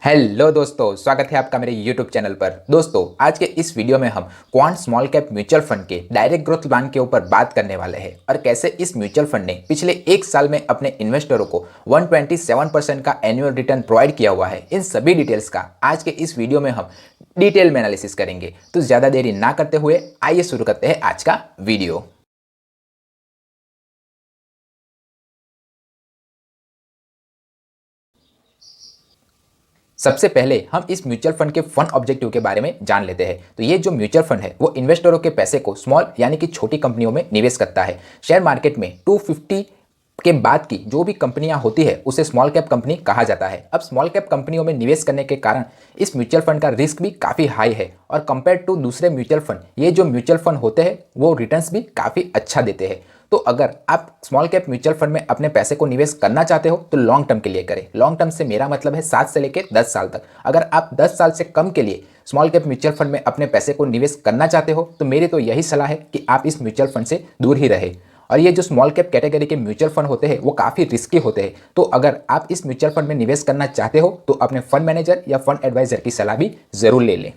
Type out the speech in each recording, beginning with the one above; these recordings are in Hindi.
हेलो दोस्तों, स्वागत है आपका मेरे यूट्यूब चैनल पर। दोस्तों, आज के इस वीडियो में हम quant small cap mutual fund के डायरेक्ट ग्रोथ प्लान के ऊपर बात करने वाले हैं और कैसे इस म्यूचुअल फंड ने पिछले एक साल में अपने इन्वेस्टरों को 127% का एनुअल रिटर्न प्रोवाइड किया हुआ है। इन सभी डिटेल्स का आज के इस वीडियो में हम डिटेल में एनालिसिस करेंगे। तो ज़्यादा देरी ना करते हुए आइए शुरू करते हैं आज का वीडियो। सबसे पहले हम इस म्यूचुअल फंड के फंड ऑब्जेक्टिव के बारे में जान लेते हैं। तो ये जो म्यूचुअल फंड है वो इन्वेस्टरों के पैसे को स्मॉल यानी कि छोटी कंपनियों में निवेश करता है। शेयर मार्केट में 250 के बाद की जो भी कंपनियां होती है उसे स्मॉल कैप कंपनी कहा जाता है। अब स्मॉल कैप कंपनियों में निवेश करने के कारण इस म्यूचुअल फंड का रिस्क भी काफ़ी हाई है और कंपेयर टू दूसरे म्यूचुअल फंड ये जो म्यूचुअल फंड होते हैं वो रिटर्न्स भी काफ़ी अच्छा देते हैं। तो अगर आप स्मॉल कैप म्यूचुअल फंड में अपने पैसे को निवेश करना चाहते हो तो लॉन्ग टर्म के लिए करें। लॉन्ग टर्म से मेरा मतलब है 7 से लेकर 10 साल तक। अगर आप 10 साल से कम के लिए स्मॉल कैप म्यूचुअल फंड में अपने पैसे को निवेश करना चाहते हो तो मेरी तो यही सलाह है कि आप इस म्यूचुअल फंड से दूर ही रहे। और ये जो स्मॉल कैप कैटेगरी के म्यूचुअल फंड होते हैं वो काफ़ी रिस्की होते हैं। तो अगर आप इस म्यूचुअल फंड में निवेश करना चाहते हो तो अपने फंड मैनेजर या फंड एडवाइजर की सलाह भी ज़रूर ले लें।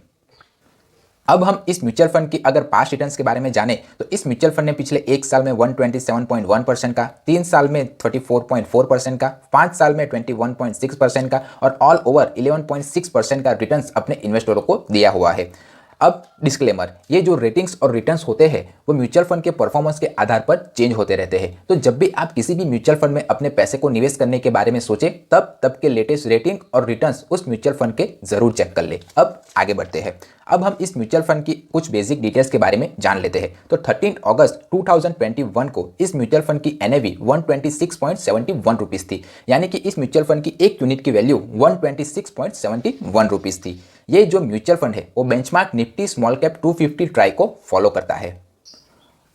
अब हम इस म्यूचुअल फंड की अगर पास्ट रिटर्न्स के बारे में जानें तो इस म्यूचुअल फंड ने पिछले एक साल में 127.1% का, 3 साल में 34.4% का, 5 साल में 21.6% का और ऑल ओवर 11.6% का रिटर्न्स अपने इन्वेस्टरों को दिया हुआ है। अब डिस्क्लेमर, ये जो रेटिंग्स और रिटर्न्स होते हैं वो म्यूचुअल फंड के परफॉर्मेंस के आधार पर चेंज होते रहते हैं। तो जब भी आप किसी भी म्यूचुअल फंड में अपने पैसे को निवेश करने के बारे में सोचें तब के लेटेस्ट रेटिंग और रिटर्न्स उस म्यूचुअल फंड के जरूर चेक कर ले। अब आगे बढ़ते हैं। अब हम इस म्यूचुअल फंड की कुछ बेसिक डिटेल्स के बारे में जान लेते हैं। तो 13 अगस्त 2021 को इस म्यूचुअल फंड की एनएवी 126.71 रुपीज़ थी, यानी कि इस म्यूचुअल फंड की एक यूनिट की वैल्यू 126.71 रुपीज़ थी। ये जो म्यूचुअल फंड है वो benchmark Nifty small cap 250 try को फॉलो करता है।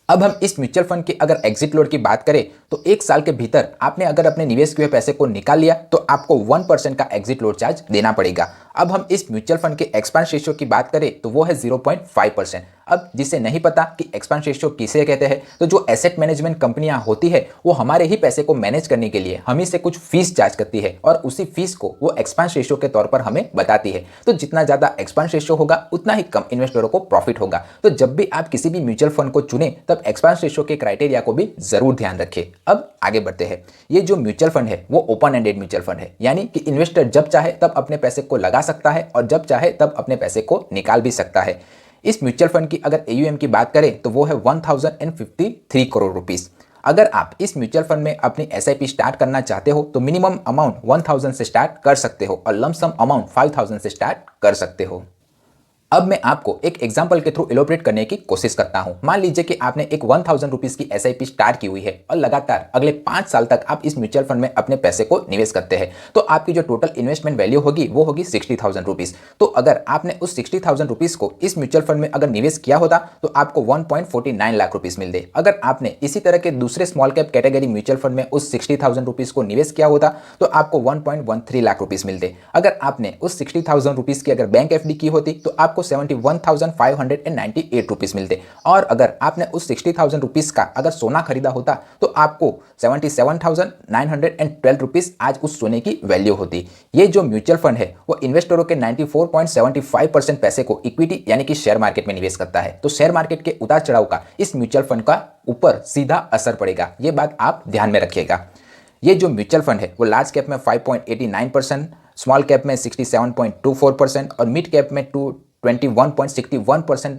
अब हम इस म्यूचुअल फंड की अगर एग्जिट लोड की बात करें तो एक साल के भीतर आपने अगर अपने निवेश किए पैसे को निकाल लिया तो आपको 1% का एग्जिट लोड चार्ज देना पड़ेगा। अब हम इस म्यूचुअल फंड के एक्सपेंस रेशियो की बात करें तो वो है 0.5%। अब जिसे नहीं पता कि एक्सपेंस रेशियो किसे कहते हैं, तो जो एसेट मैनेजमेंट कंपनियां होती है वो हमारे ही पैसे को मैनेज करने के लिए हम ही से कुछ फीस चार्ज करती है और उसी फीस को वो एक्सपेंस रेशियो के तौर पर हमें बताती है। तो जितना ज़्यादा एक्सपेंस रेशियो होगा उतना ही कम इन्वेस्टरों को प्रॉफिट होगा। तो जब भी आप किसी भी म्यूचुअल फंड को चुने तब एक्सपेंस रेशियो के क्राइटेरिया को भी जरूर ध्यान रखें। अब आगे बढ़ते हैं। ये जो म्यूचुअल फंड है वो ओपन एंडेड म्यूचुअल फंड है, यानी कि इन्वेस्टर जब चाहे तब अपने पैसे को लगा सकता है और जब चाहे तब अपने पैसे को निकाल भी सकता है। इस म्यूचुअल फंड की अगर एयूएम की बात करें तो वो है 1053 करोड़ रुपीस। अगर आप इस म्यूचुअल फंड में अपनी एसआईपी स्टार्ट करना चाहते हो तो मिनिमम अमाउंट 1000 से स्टार्ट कर सकते हो और लमसम अमाउंट 5000 से स्टार्ट कर सकते हो। अब मैं आपको एक एग्जाम्पल के थ्रू इलोब्रेट करने की कोशिश करता हूं। मान लीजिए कि आपने एक 1000 रुपीज की एसआईपी स्टार्ट की हुई है और लगातार अगले 5 साल तक आप इस म्यूचुअल फंड में अपने पैसे को निवेश करते हैं तो आपकी जो टोटल इन्वेस्टमेंट वैल्यू होगी वो होगी 60,000 रुपीज। तो अगर आपने उस 60,000 रुपीज को इस म्यूचुअल फंड में अगर निवेश किया होता तो आपको 1.49 लाख रुपीज मिलते। अगर आपने इसी तरह के दूसरे small cap category mutual fund में उस 60,000 रुपीज को निवेश किया होता तो आपको 1.13 लाख रुपीज मिलते। अगर आपने उस 60,000 रुपीज की अगर बैंक एफडी की होती तो आपको 71,598 रुपीज मिलते। और अगर आपने उस 60,000 रुपीज का अगर सोना खरीदा होता तो आपको 77,912 रुपीज आज उस सोने की वैल्यू होती। ये जो म्यूचुअल फंड है वो इन्वेस्टरों के 94.75% पैसे को इक्विटी यानी कि शेयर मार्केट में निवेश करता है। तो शेयर मार्केट के उतार चढ़ाव का इस म्यूचुअल फंड का ऊपर सीधा असर पड़ेगा, ये बात आप ध्यान में रखिएगा। ये जो म्यूचुअल फंड है वो लार्ज कैप में 5.89%, स्मॉल कैप में 67.24% और मिड कैप में 21.61%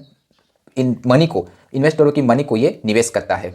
इन मनी को, इन्वेस्टरों की मनी को ये निवेश करता है।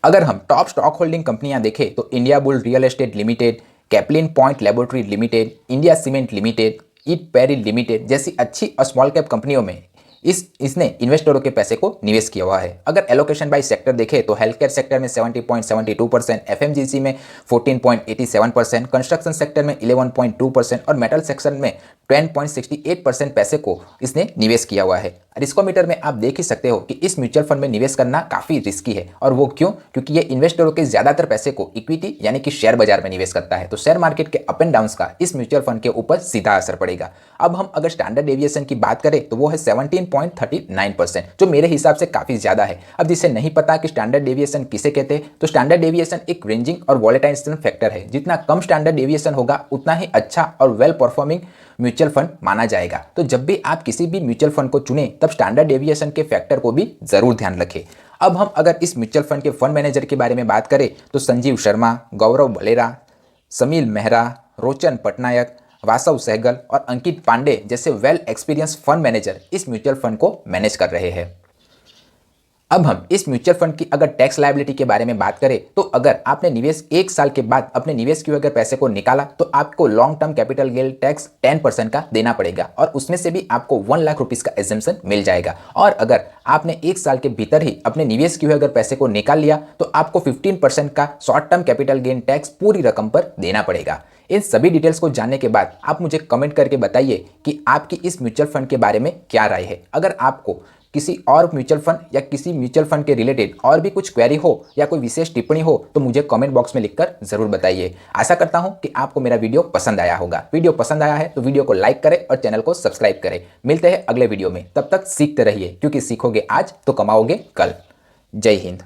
अगर हम टॉप स्टॉक होल्डिंग कंपनियां देखें तो Indiabulls Real Estate Limited, Caplin Point Laboratory Limited, India Cement Limited, EID Parry Limited जैसी अच्छी और स्मॉल कैप कंपनियों में इसने इन्वेस्टरों के पैसे को निवेश किया हुआ है। अगर एलोकेशन बाय सेक्टर देखें तो हेल्थ केयर सेक्टर में 70.72%, एफएमजीसी में 14.87%, कंस्ट्रक्शन सेक्टर में 11.2% और मेटल सेक्शन में 10.68% पैसे को इसने निवेश किया हुआ है। रिस्कोमीटर में आप देख ही सकते हो कि इस म्यूचुअल फंड में निवेश करना काफ़ी रिस्की है। और वो क्यों? क्योंकि ये इन्वेस्टरों के ज़्यादातर पैसे को इक्विटी यानी कि शेयर बाजार में निवेश करता है। तो शेयर मार्केट के अप एंड डाउन्स का इस म्यूचुअल फंड के ऊपर सीधा असर पड़ेगा। अब हम अगर स्टैंडर्ड डेविएशन की बात करें तो वो है 3.39%, जो मेरे हिसाब से काफ़ी ज़्यादा है। अब जिसे नहीं पता कि स्टैंडर्ड डेविएशन किसे कहते हैं, तो स्टैंडर्ड डेविएशन एक रेंजिंग और वॉलेटाइल फैक्टर है। जितना कम स्टैंडर्ड डेविएशन होगा उतना ही अच्छा और वेल परफॉर्मिंग म्यूचुअल फंड माना जाएगा। तो जब भी आप किसी भी म्यूचुअल फंड को चुनें तब स्टैंडर्ड डेविएशन के फैक्टर को भी जरूर ध्यान रखें। अब हम अगर इस म्यूचुअल फंड के फंड मैनेजर के बारे में बात करें तो संजीव शर्मा, गौरव बलेरा, समील मेहरा, रोचन पटनायक, वासव सहगल और अंकित पांडे जैसे वेल एक्सपीरियंस फंड मैनेजर इस म्यूचुअल फंड को मैनेज कर रहे हैं। अब हम इस म्यूचुअल फंड की अगर टैक्स लायबिलिटी के बारे में बात करें तो अगर आपने निवेश 1 साल के बाद अपने निवेश किए अगर पैसे को निकाला तो आपको long term capital gain tax 10% का देना पड़ेगा और उसमें से भी आपको 1 लाख रुपीस का एग्जेम्पशन मिल जाएगा। और अगर आपने 1 साल के भीतर ही अपने निवेश किए अगर पैसे को निकाल लिया तो आपको 15% का short term capital gain tax पूरी रकम पर देना पड़ेगा। इन सभी डिटेल्स को जानने के बाद आप मुझे कमेंट करके बताइए कि आपकी इस म्यूचुअल फंड के बारे में क्या राय है। अगर आपको किसी और म्यूचुअल फंड या किसी म्यूचुअल फंड के रिलेटेड और भी कुछ क्वेरी हो या कोई विशेष टिप्पणी हो तो मुझे कमेंट बॉक्स में लिखकर जरूर बताइए। आशा करता हूं कि आपको मेरा वीडियो पसंद आया होगा। वीडियो पसंद आया है तो वीडियो को लाइक करें और चैनल को सब्सक्राइब करें। मिलते हैं अगले वीडियो में, तब तक सीखते रहिए क्योंकि सीखोगे आज तो कमाओगे कल। जय हिंद।